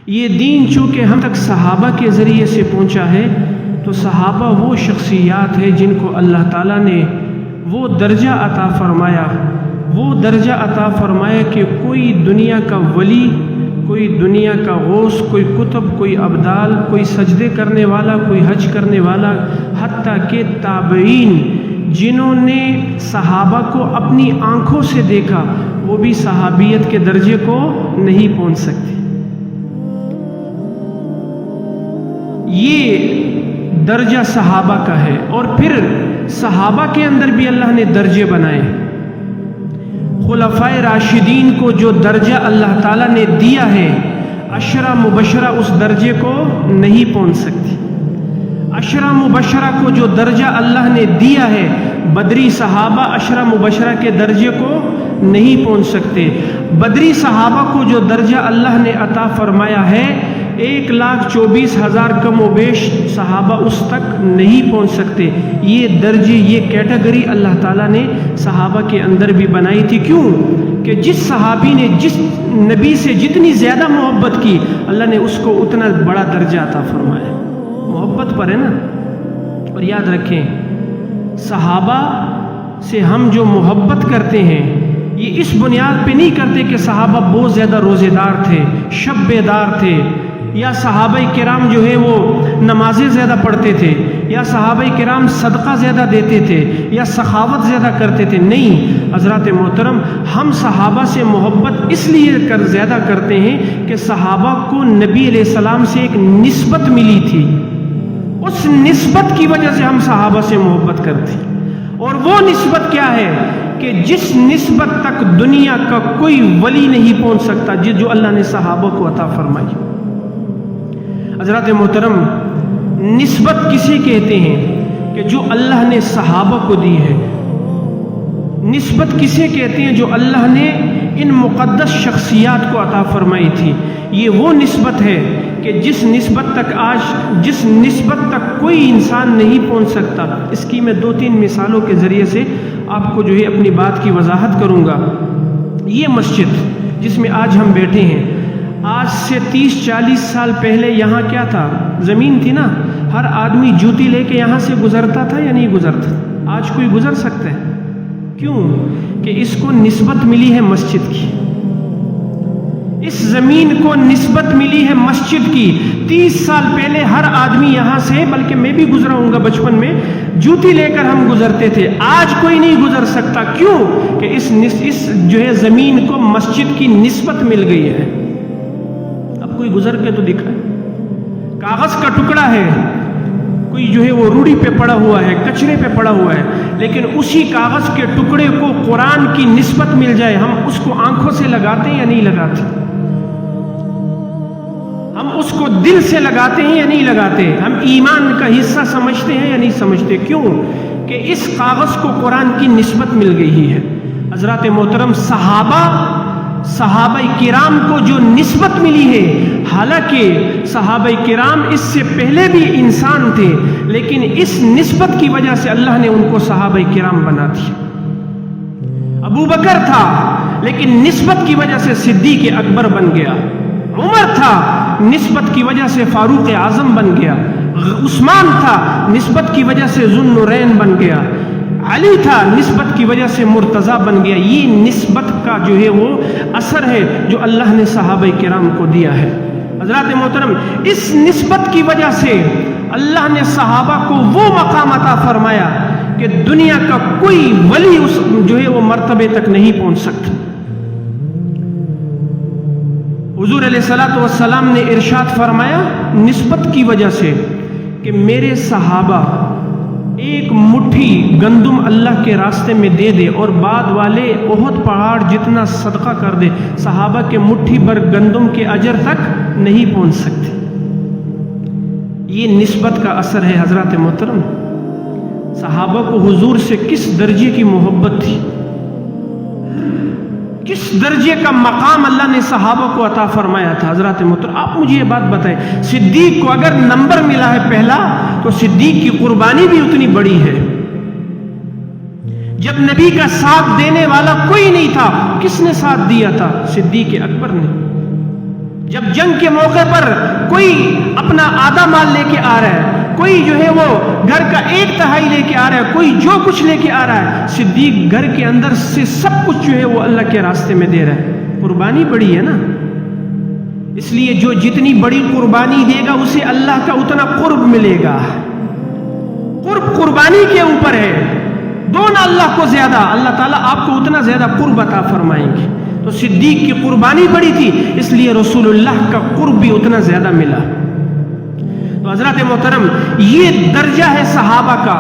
یہ دین چونکہ ہم تک صحابہ کے ذریعے سے پہنچا ہے، تو صحابہ وہ شخصیات ہیں جن کو اللہ تعالیٰ نے وہ درجہ عطا فرمایا کہ کوئی دنیا کا ولی، کوئی دنیا کا غوث، کوئی کتب، کوئی ابدال، کوئی سجدے کرنے والا، کوئی حج کرنے والا، حتیٰ کہ تابعین جنہوں نے صحابہ کو اپنی آنکھوں سے دیکھا، وہ بھی صحابیت کے درجے کو نہیں پہنچ سکتے۔ یہ درجہ صحابہ کا ہے، اور پھر صحابہ کے اندر بھی اللہ نے درجے بنائے۔ خلفائے راشدین کو جو درجہ اللہ تعالیٰ نے دیا ہے، عشرہ مبشرہ اس درجے کو نہیں پہنچ سکتی۔ عشرہ مبشرہ کو جو درجہ اللہ نے دیا ہے، بدری صحابہ عشرہ مبشرہ کے درجے کو نہیں پہنچ سکتے۔ بدری صحابہ کو جو درجہ اللہ نے عطا فرمایا ہے، 1,24,000 کم و بیش صحابہ اس تک نہیں پہنچ سکتے۔ یہ درجے، یہ کیٹیگری اللہ تعالیٰ نے صحابہ کے اندر بھی بنائی تھی۔ کیوں؟ کہ جس صحابی نے جس نبی سے جتنی زیادہ محبت کی، اللہ نے اس کو اتنا بڑا درجہ عطا فرمایا۔ محبت پر ہے نا۔ اور یاد رکھیں، صحابہ سے ہم جو محبت کرتے ہیں، یہ اس بنیاد پہ نہیں کرتے کہ صحابہ بہت زیادہ روزے دار تھے، شب بیدار تھے، یا صحابہ کرام جو ہے وہ نمازیں زیادہ پڑھتے تھے، یا صحابہ کرام صدقہ زیادہ دیتے تھے، یا سخاوت زیادہ کرتے تھے۔ نہیں حضرات محترم، ہم صحابہ سے محبت اس لیے زیادہ کرتے ہیں کہ صحابہ کو نبی علیہ السلام سے ایک نسبت ملی تھی، اس نسبت کی وجہ سے ہم صحابہ سے محبت کرتے ہیں۔ اور وہ نسبت کیا ہے کہ جس نسبت تک دنیا کا کوئی ولی نہیں پہنچ سکتا، جو اللہ نے صحابہ کو عطا فرمائی۔ حضرات محترم، نسبت کسے کہتے ہیں کہ جو اللہ نے صحابہ کو دی ہے؟ نسبت کسے کہتے ہیں جو اللہ نے ان مقدس شخصیات کو عطا فرمائی تھی؟ یہ وہ نسبت ہے کہ جس نسبت تک کوئی انسان نہیں پہنچ سکتا۔ اس کی میں 2-3 مثالوں کے ذریعے سے آپ کو جو ہے اپنی بات کی وضاحت کروں گا۔ یہ مسجد جس میں آج ہم بیٹھے ہیں، آج سے 30-40 سال پہلے یہاں کیا تھا؟ زمین تھی نا۔ ہر آدمی جوتی لے کے یہاں سے گزرتا تھا یا نہیں گزرتا؟ آج کوئی گزر سکتا ہے؟ کیوں؟ کہ اس کو نسبت ملی ہے مسجد کی، اس زمین کو نسبت ملی ہے مسجد کی۔ 30 سال پہلے ہر آدمی یہاں سے، بلکہ میں بھی گزرا ہوں گا بچپن میں، جوتی لے کر ہم گزرتے تھے۔ آج کوئی نہیں گزر سکتا۔ کیوں؟ کہ اس جو ہے زمین کو مسجد کی نسبت مل گئی ہے۔ اب کوئی گزر کے تو دکھائے۔ کاغذ کا ٹکڑا ہے، کوئی جو ہے وہ روڑی پہ پڑا ہوا ہے، کچرے پہ پڑا ہوا ہے، لیکن اسی کاغذ کے ٹکڑے کو قرآن کی نسبت مل جائے، ہم اس کو آنکھوں سے لگاتے ہیں یا نہیں لگاتے؟ ہم اس کو دل سے لگاتے ہیں یا نہیں لگاتے؟ ہم ایمان کا حصہ سمجھتے ہیں یا نہیں سمجھتے؟ کیوں؟ کہ اس کاغذ کو قرآن کی نسبت مل گئی ہے۔ حضرات محترم، صحابہ کرام کو جو نسبت ملی ہے، حالانکہ صحابہ کرام اس سے پہلے بھی انسان تھے، لیکن اس نسبت کی وجہ سے اللہ نے ان کو صحابہ کرام بنا دیا۔ ابو بکر تھا، لیکن نسبت کی وجہ سے صدیق اکبر بن گیا۔ عمر تھا، نسبت کی وجہ سے فاروق اعظم بن گیا۔ عثمان تھا، نسبت کی وجہ سے ذو النورین بن گیا۔ علی تھا، نسبت کی وجہ سے مرتضیٰ بن گیا۔ یہ نسبت کا جو ہے وہ اثر ہے جو اللہ نے صحابہ کرام کو دیا ہے۔ حضرات محترم، اس نسبت کی وجہ سے اللہ نے صحابہ کو وہ مقام عطا فرمایا کہ دنیا کا کوئی ولی اس جو ہے وہ مرتبے تک نہیں پہنچ سکتا۔ حضور علیہ الصلوۃ والسلام نے ارشاد فرمایا نسبت کی وجہ سے کہ میرے صحابہ ایک مٹھی گندم اللہ کے راستے میں دے دے اور بعد والے احد پہاڑ جتنا صدقہ کر دے، صحابہ کے مٹھی بھر گندم کے اجر تک نہیں پہنچ سکتے۔ یہ نسبت کا اثر ہے۔ حضرات محترم، صحابہ کو حضور سے کس درجے کی محبت تھی، کس درجے کا مقام اللہ نے صحابہ کو عطا فرمایا تھا۔ حضرات محترم، آپ مجھے یہ بات بتائیں، صدیق کو اگر نمبر ملا ہے پہلا، تو صدیق کی قربانی بھی اتنی بڑی ہے۔ جب نبی کا ساتھ دینے والا کوئی نہیں تھا، کس نے ساتھ دیا تھا؟ صدیق اکبر نے۔ جب جنگ کے موقع پر کوئی اپنا آدھا مال لے کے آ رہا ہے، کوئی جو ہے وہ گھر کا 1/3 لے کے آ رہا ہے، کوئی جو کچھ لے کے آ رہا ہے، صدیق گھر کے اندر سے سب کچھ جو ہے وہ اللہ کے راستے میں دے رہا ہے۔ قربانی بڑی ہے نا، اس لیے جو جتنی بڑی قربانی دے گا اسے اللہ کا اتنا قرب ملے گا۔ قرب قربانی کے اوپر ہے، دو نا اللہ کو زیادہ، اللہ تعالیٰ آپ کو اتنا زیادہ قرب عطا فرمائیں گے۔ تو صدیق کی قربانی بڑی تھی، اس لیے رسول اللہ کا قرب بھی اتنا زیادہ ملا۔ تو حضرات محترم، یہ درجہ ہے صحابہ کا،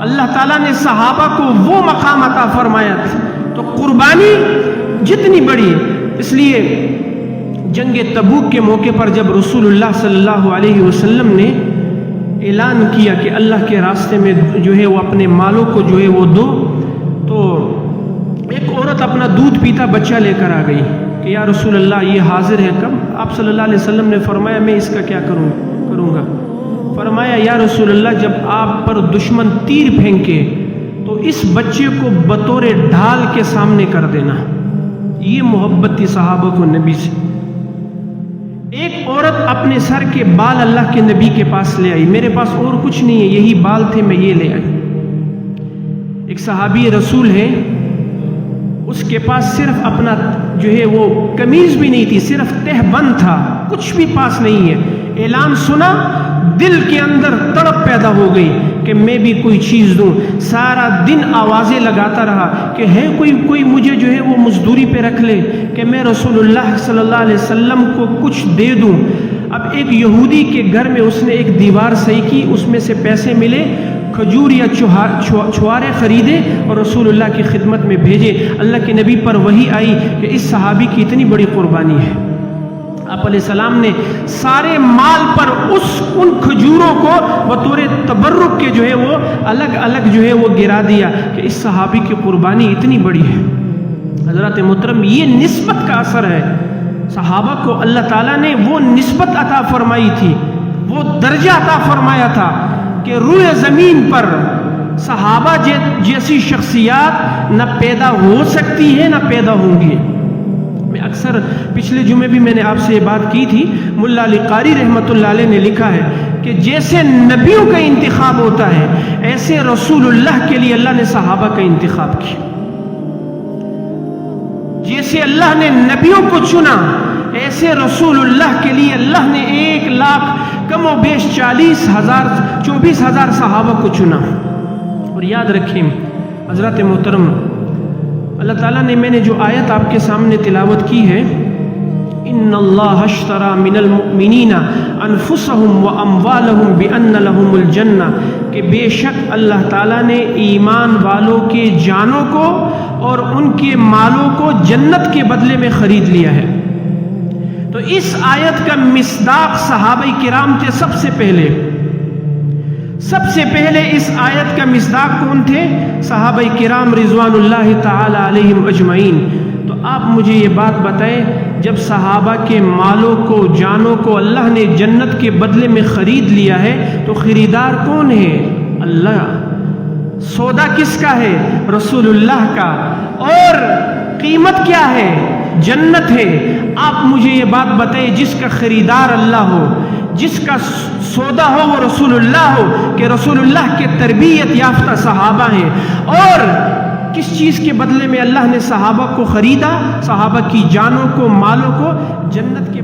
اللہ تعالیٰ نے صحابہ کو وہ مقام عطا فرمایا تھا۔ تو قربانی جتنی بڑی، اس لیے جنگ تبوک کے موقع پر جب رسول اللہ صلی اللہ علیہ وسلم نے اعلان کیا کہ اللہ کے راستے میں جو ہے وہ اپنے مالوں کو جو ہے وہ دو، تو ایک عورت اپنا دودھ پیتا بچہ لے کر آ گئی کہ یا رسول اللہ یہ حاضر ہے کب؟ آپ صلی اللہ علیہ وسلم نے فرمایا میں اس کا کیا کروں گا؟ فرمایا یا رسول اللہ جب آپ پر دشمن تیر پھینکے تو اس بچے کو بطور ڈھال کے سامنے کر دینا۔ یہ محبت تھی صحابہ کو نبی سے۔ ایک عورت اپنے سر کے بال اللہ کے نبی کے پاس لے آئی، میرے پاس اور کچھ نہیں ہے، یہی بال تھے، میں یہ لے آئی۔ ایک صحابی رسول ہے، اس کے پاس صرف اپنا جو ہے وہ قمیض بھی نہیں تھی، صرف تہ بند تھا، کچھ بھی پاس نہیں ہے۔ اعلان سنا، دل کے اندر تڑپ پیدا ہو گئی کہ میں بھی کوئی چیز دوں۔ سارا دن آوازیں لگاتا رہا کہ ہے کوئی مجھے جو ہے وہ مزدوری پہ رکھ لے کہ میں رسول اللہ صلی اللہ علیہ وسلم کو کچھ دے دوں۔ اب ایک یہودی کے گھر میں اس نے ایک دیوار صحیح کی، اس میں سے پیسے ملے، کھجور یا چھوارے خریدے اور رسول اللہ کی خدمت میں بھیجے۔ اللہ کے نبی پر وحی آئی کہ اس صحابی کی اتنی بڑی قربانی ہے۔ آپ علیہ السلام نے سارے مال پر ان کھجوروں کو بطور تبرک کے جو ہے وہ الگ الگ جو ہے وہ گرا دیا کہ اس صحابی کی قربانی اتنی بڑی ہے۔ حضرات محترم، یہ نسبت کا اثر ہے۔ صحابہ کو اللہ تعالیٰ نے وہ نسبت عطا فرمائی تھی، وہ درجہ عطا فرمایا تھا کہ روئے زمین پر صحابہ جیسی شخصیات نہ پیدا ہو سکتی ہے نہ پیدا ہوں گی۔ میں اکثر پچھلے جمعے بھی میں نے آپ سے یہ بات کی تھی، ملا علی قاری رحمۃ اللہ علیہ نے لکھا ہے کہ جیسے نبیوں کا انتخاب ہوتا ہے ایسے رسول اللہ کے لیے اللہ نے صحابہ کا انتخاب کیا۔ جیسے اللہ نے نبیوں کو چنا ایسے رسول اللہ کے لیے اللہ نے 1,00,000 کم و بیش 24,000 صحابہ کو چنا۔ اور یاد رکھیں حضرات محترم، اللہ تعالیٰ نے، میں نے جو آیت آپ کے سامنے تلاوت کی ہے، ان اللہ اشتری من المؤمنین انفسهم واموالهم بان لهم الجنہ، کہ بے شک اللہ تعالیٰ نے ایمان والوں کے جانوں کو اور ان کے مالوں کو جنت کے بدلے میں خرید لیا ہے۔ تو اس آیت کا مصداق صحابہ کرام تھے۔ سب سے پہلے اس آیت کا مصداق کون تھے؟ صحابہ کرام رضوان اللہ تعالی علیہم اجمعین۔ تو آپ مجھے یہ بات بتائیں، جب صحابہ کے مالوں کو جانوں کو اللہ نے جنت کے بدلے میں خرید لیا ہے تو خریدار کون ہے؟ اللہ۔ سودا کس کا ہے؟ رسول اللہ کا۔ اور قیمت کیا ہے؟ جنت ہے۔ آپ مجھے یہ بات بتائیں، جس کا خریدار اللہ ہو، جس کا سودا ہو وہ رسول اللہ ہو، کہ رسول اللہ کے تربیت یافتہ صحابہ ہیں، اور کس چیز کے بدلے میں اللہ نے صحابہ کو خریدا؟ صحابہ کی جانوں کو، مالوں کو جنت کے